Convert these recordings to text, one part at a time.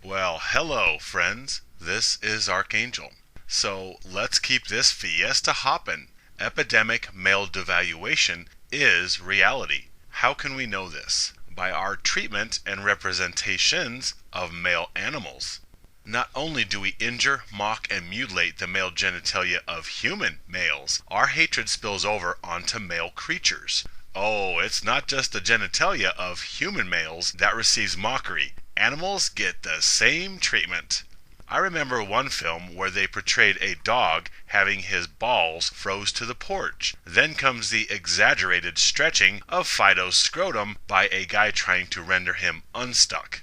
Well, hello, friends. This is Archangel. So let's keep this fiesta hoppin'. Epidemic male devaluation is reality. How can we know this? By our treatment and representations of male animals. Not only do we injure, mock, and mutilate the male genitalia of human males, our hatred spills over onto male creatures. Oh, it's not just the genitalia of human males that receives mockery. Animals get the same treatment. I remember one film where they portrayed a dog having his balls froze to the porch. Then comes the exaggerated stretching of Fido's scrotum by a guy trying to render him unstuck.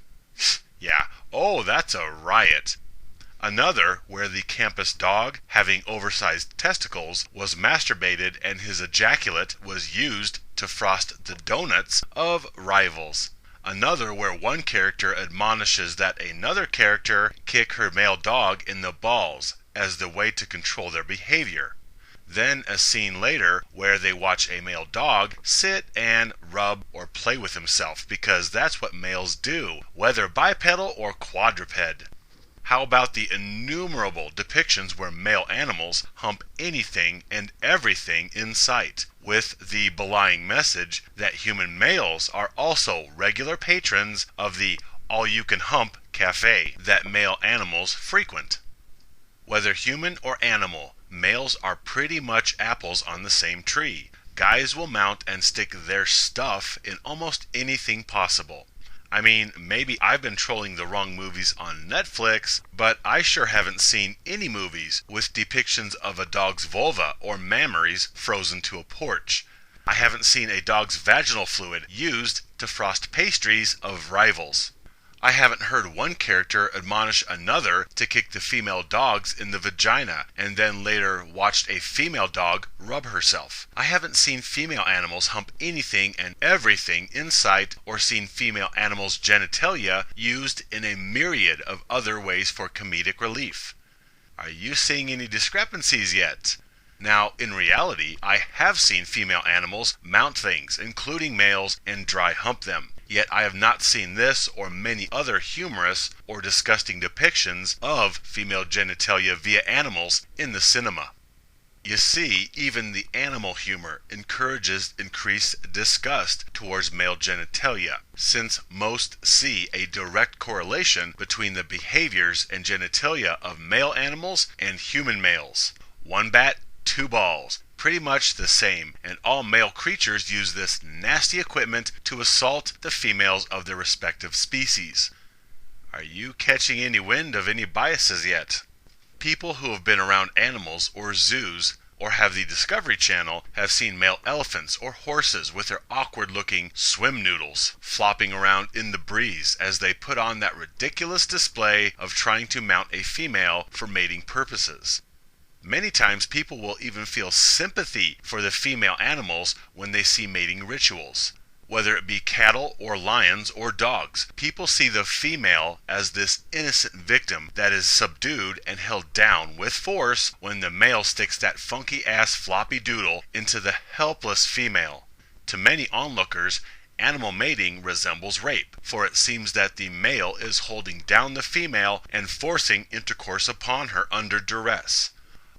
Yeah, oh, that's a riot. Another where the campus dog, having oversized testicles, was masturbated and his ejaculate was used to frost the donuts of rivals. Another where one character admonishes that another character kick her male dog in the balls as the way to control their behavior. Then a scene later where they watch a male dog sit and rub or play with himself because that's what males do, whether bipedal or quadruped. How about the innumerable depictions where male animals hump anything and everything in sight, with the belying message that human males are also regular patrons of the all-you-can-hump cafe that male animals frequent? Whether human or animal, males are pretty much apples on the same tree. Guys will mount and stick their stuff in almost anything possible. I mean, maybe I've been trolling the wrong movies on Netflix, but I sure haven't seen any movies with depictions of a dog's vulva or mammaries frozen to a porch. I haven't seen a dog's vaginal fluid used to frost pastries of rivals. I haven't heard one character admonish another to kick the female dogs in the vagina and then later watched a female dog rub herself. I haven't seen female animals hump anything and everything in sight or seen female animals' genitalia used in a myriad of other ways for comedic relief. Are you seeing any discrepancies yet? Now, in reality, I have seen female animals mount things, including males, and dry hump them. Yet I have not seen this or many other humorous or disgusting depictions of female genitalia via animals in the cinema. You see, even the animal humor encourages increased disgust towards male genitalia, since most see a direct correlation between the behaviors and genitalia of male animals and human males. One bat, two balls. Pretty much the same, and all male creatures use this nasty equipment to assault the females of their respective species. Are you catching any wind of any biases yet? People who have been around animals or zoos or have the Discovery Channel have seen male elephants or horses with their awkward-looking swim noodles flopping around in the breeze as they put on that ridiculous display of trying to mount a female for mating purposes. Many times people will even feel sympathy for the female animals when they see mating rituals. Whether it be cattle or lions or dogs, people see the female as this innocent victim that is subdued and held down with force when the male sticks that funky-ass floppy doodle into the helpless female. To many onlookers, animal mating resembles rape, for it seems that the male is holding down the female and forcing intercourse upon her under duress.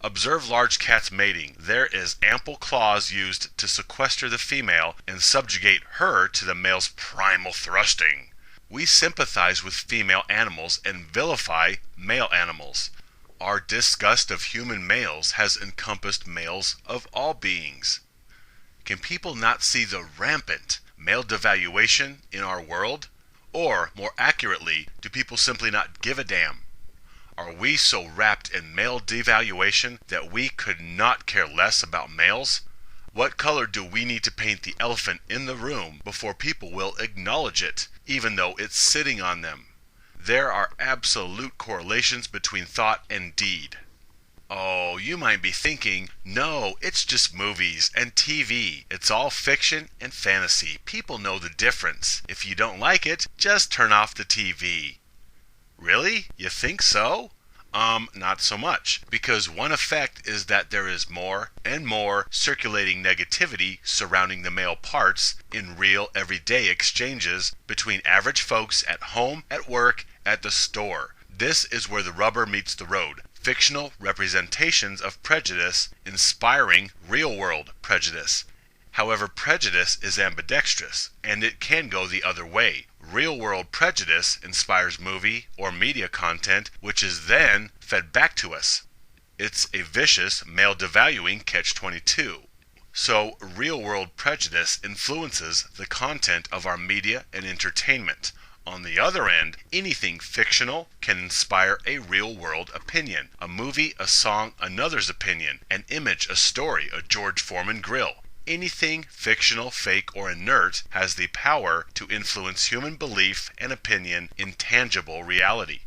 Observe large cats mating. There is ample claws used to sequester the female and subjugate her to the male's primal thrusting. We sympathize with female animals and vilify male animals. Our disgust of human males has encompassed males of all beings. Can people not see the rampant male devaluation in our world? Or, more accurately, do people simply not give a damn? Are we so wrapped in male devaluation that we could not care less about males? What color do we need to paint the elephant in the room before people will acknowledge it, even though it's sitting on them? There are absolute correlations between thought and deed. Oh, you might be thinking, no, it's just movies and TV. It's all fiction and fantasy. People know the difference. If you don't like it, just turn off the TV. Really? You think so? Not so much, because one effect is that there is more and more circulating negativity surrounding the male parts in real everyday exchanges between average folks at home, at work, at the store. This is where the rubber meets the road. Fictional representations of prejudice inspiring real-world prejudice. However, prejudice is ambidextrous, and it can go the other way. Real-world prejudice inspires movie or media content, which is then fed back to us. It's a vicious, male-devaluing catch-22. So, real-world prejudice influences the content of our media and entertainment. On the other end, anything fictional can inspire a real-world opinion. A movie, a song, another's opinion. An image, a story, a George Foreman grill. Anything fictional, fake, or inert has the power to influence human belief and opinion in tangible reality.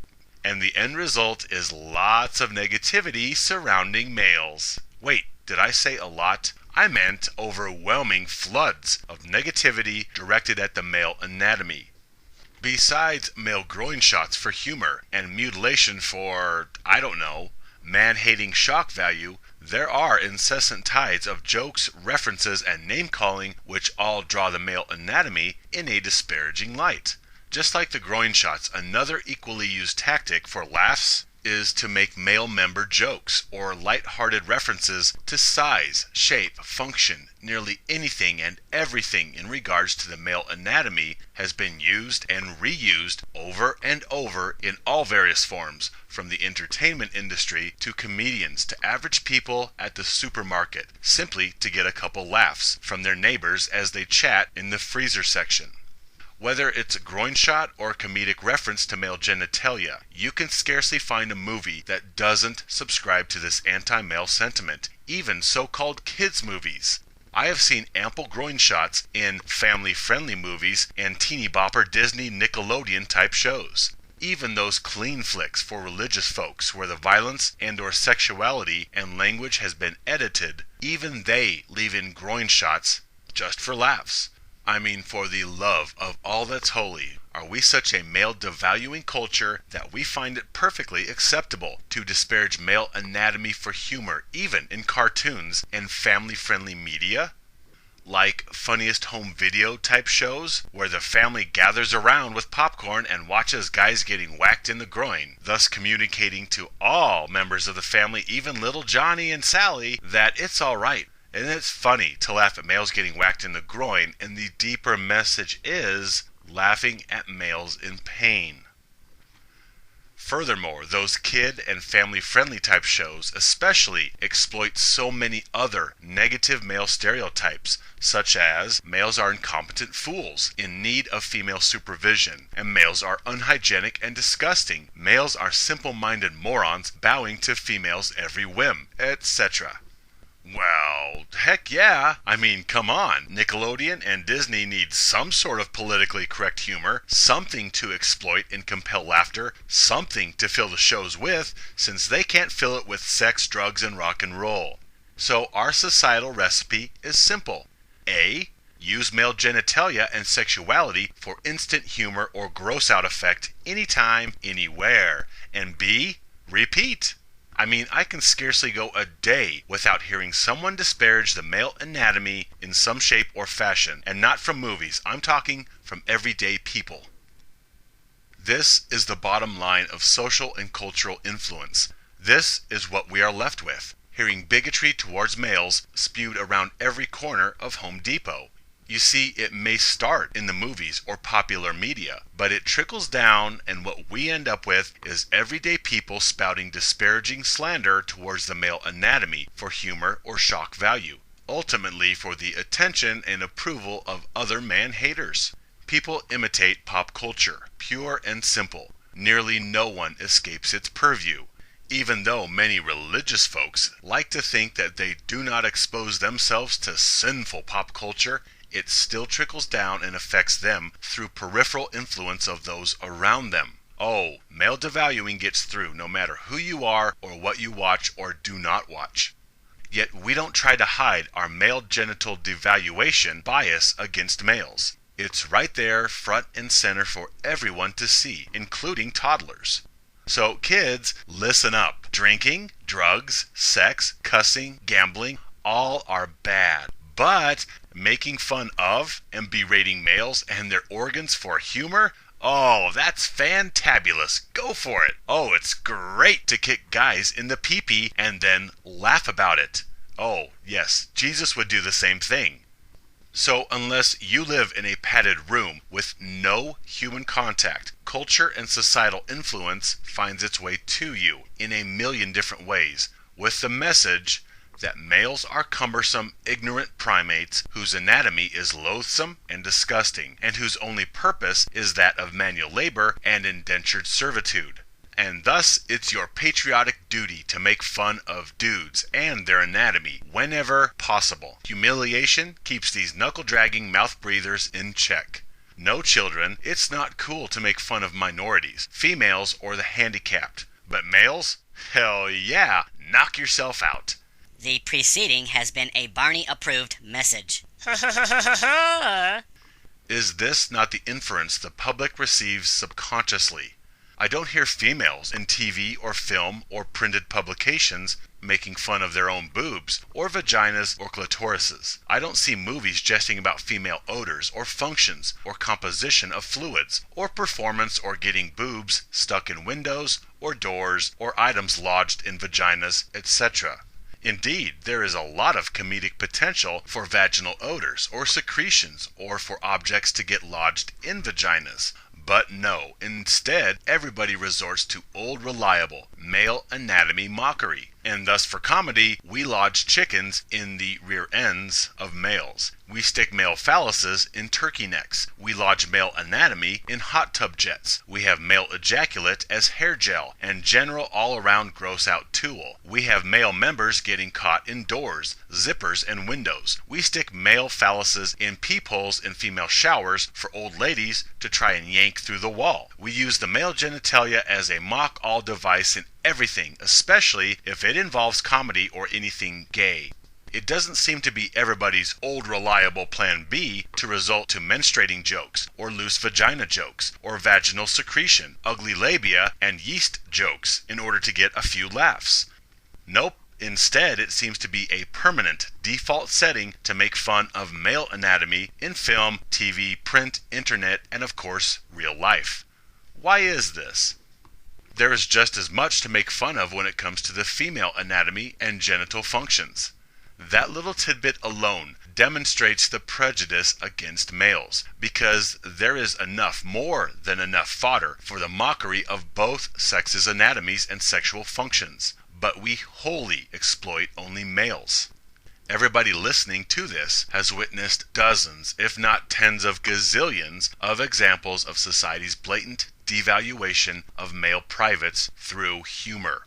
And the end result is lots of negativity surrounding males. Wait, did I say a lot? I meant overwhelming floods of negativity directed at the male anatomy. Besides male groin shots for humor and mutilation for, I don't know, man-hating shock value, there are incessant tides of jokes, references, and name-calling which all draw the male anatomy in a disparaging light. Just like the groin shots, another equally used tactic for laughs is to make male member jokes or light-hearted references to size, shape, function. Nearly anything and everything in regards to the male anatomy has been used and reused over and over in all various forms, from the entertainment industry to comedians to average people at the supermarket, simply to get a couple laughs from their neighbors as they chat in the freezer section. Whether it's a groin shot or a comedic reference to male genitalia, you can scarcely find a movie that doesn't subscribe to this anti-male sentiment, even so-called kids' movies. I have seen ample groin shots in family-friendly movies and teeny bopper Disney Nickelodeon type shows. Even those clean flicks for religious folks where the violence and or sexuality and language has been edited, even they leave in groin shots just for laughs. I mean, for the love of all that's holy, are we such a male-devaluing culture that we find it perfectly acceptable to disparage male anatomy for humor, even in cartoons and family-friendly media? Like funniest home video type shows, where the family gathers around with popcorn and watches guys getting whacked in the groin, thus communicating to all members of the family, even little Johnny and Sally, that it's alright. And it's funny to laugh at males getting whacked in the groin, and the deeper message is laughing at males in pain. Furthermore, those kid and family-friendly type shows especially exploit so many other negative male stereotypes, such as males are incompetent fools in need of female supervision, and males are unhygienic and disgusting, males are simple-minded morons bowing to females' every whim, etc. Well, heck yeah. I mean, come on. Nickelodeon and Disney need some sort of politically correct humor, something to exploit and compel laughter, something to fill the shows with, since they can't fill it with sex, drugs, and rock and roll. So our societal recipe is simple. A. Use male genitalia and sexuality for instant humor or gross-out effect anytime, anywhere. And B. Repeat. I mean, I can scarcely go a day without hearing someone disparage the male anatomy in some shape or fashion, and not from movies. I'm talking from everyday people. This is the bottom line of social and cultural influence. This is what we are left with, hearing bigotry towards males spewed around every corner of Home Depot. You see, it may start in the movies or popular media, but it trickles down, and what we end up with is everyday people spouting disparaging slander towards the male anatomy for humor or shock value, ultimately for the attention and approval of other man-haters. People imitate pop culture, pure and simple. Nearly no one escapes its purview. Even though many religious folks like to think that they do not expose themselves to sinful pop culture, it still trickles down and affects them through peripheral influence of those around them. Oh, male devaluing gets through no matter who you are or what you watch or do not watch. Yet we don't try to hide our male genital devaluation bias against males. It's right there, front and center for everyone to see, including toddlers. So kids, listen up. Drinking, drugs, sex, cussing, gambling, all are bad. But making fun of and berating males and their organs for humor? Oh, that's fantabulous. Go for it. Oh, it's great to kick guys in the pee-pee and then laugh about it. Oh, yes, Jesus would do the same thing. So unless you live in a padded room with no human contact, culture and societal influence finds its way to you in a million different ways, with the message that males are cumbersome, ignorant primates whose anatomy is loathsome and disgusting, and whose only purpose is that of manual labor and indentured servitude. And thus it's your patriotic duty to make fun of dudes and their anatomy whenever possible. Humiliation keeps these knuckle-dragging mouth-breathers in check. No, children, it's not cool to make fun of minorities, females, or the handicapped. But males? Hell yeah! Knock yourself out. The preceding has been a Barney-approved message. Is this not the inference the public receives subconsciously? I don't hear females in TV or film or printed publications making fun of their own boobs or vaginas or clitorises. I don't see movies jesting about female odors or functions or composition of fluids or performance or getting boobs stuck in windows or doors or items lodged in vaginas, etc. Indeed, there is a lot of comedic potential for vaginal odors or secretions or for objects to get lodged in vaginas. But no, instead, everybody resorts to old reliable male anatomy mockery. And thus for comedy, we lodge chickens in the rear ends of males. We stick male phalluses in turkey necks. We lodge male anatomy in hot tub jets. We have male ejaculate as hair gel and general all-around gross-out tool. We have male members getting caught in doors, zippers, and windows. We stick male phalluses in peepholes in female showers for old ladies to try and yank through the wall. We use the male genitalia as a mock-all device in everything, especially if it involves comedy or anything gay. It doesn't seem to be everybody's old reliable plan B to result to menstruating jokes, or loose vagina jokes, or vaginal secretion, ugly labia, and yeast jokes in order to get a few laughs. Nope. Instead, it seems to be a permanent default setting to make fun of male anatomy in film, TV, print, internet, and of course, real life. Why is this? There is just as much to make fun of when it comes to the female anatomy and genital functions. That little tidbit alone demonstrates the prejudice against males, because there is more than enough fodder for the mockery of both sexes' anatomies and sexual functions, but we wholly exploit only males. Everybody listening to this has witnessed dozens, if not tens of gazillions, of examples of society's blatant devaluation of male privates through humor.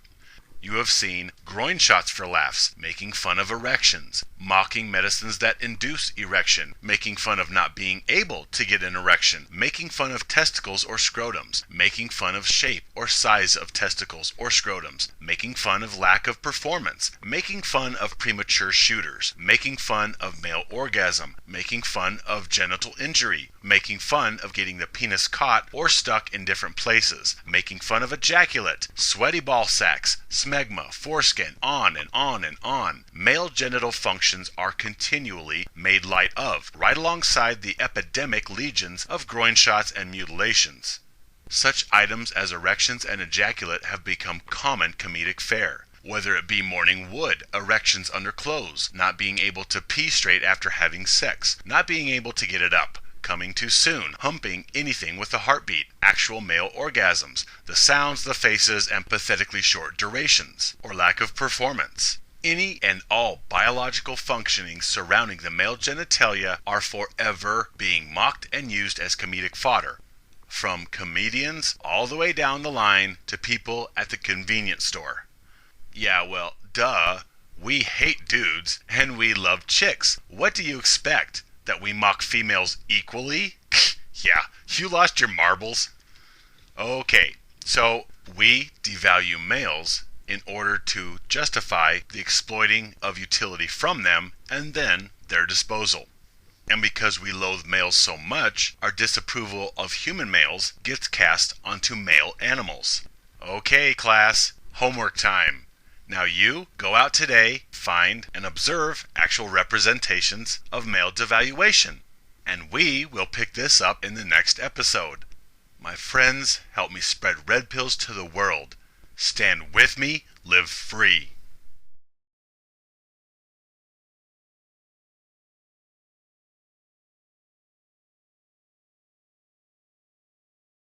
You have seen groin shots for laughs, making fun of erections, mocking medicines that induce erection, making fun of not being able to get an erection, making fun of testicles or scrotums, making fun of shape or size of testicles or scrotums, making fun of lack of performance, making fun of premature shooters, making fun of male orgasm, making fun of genital injury, making fun of getting the penis caught or stuck in different places, making fun of ejaculate, sweaty ball sacks, smegma, foreskin, on and on and on. Male genital functions are continually made light of, right alongside the epidemic legions of groin shots and mutilations. Such items as erections and ejaculate have become common comedic fare. Whether it be morning wood, erections under clothes, not being able to pee straight after having sex, not being able to get it up, coming too soon, humping anything with a heartbeat, actual male orgasms, the sounds, the faces, and pathetically short durations, or lack of performance. Any and all biological functionings surrounding the male genitalia are forever being mocked and used as comedic fodder, from comedians all the way down the line to people at the convenience store. Yeah, well, duh, we hate dudes and we love chicks. What do you expect? That we mock females equally? Yeah, you lost your marbles. Okay, so we devalue males in order to justify the exploiting of utility from them and then their disposal. And because we loathe males so much, our disapproval of human males gets cast onto male animals. Okay, class, homework time. Now you go out today, find and observe actual representations of male devaluation. And we will pick this up in the next episode. My friends, help me spread red pills to the world. Stand with me, live free.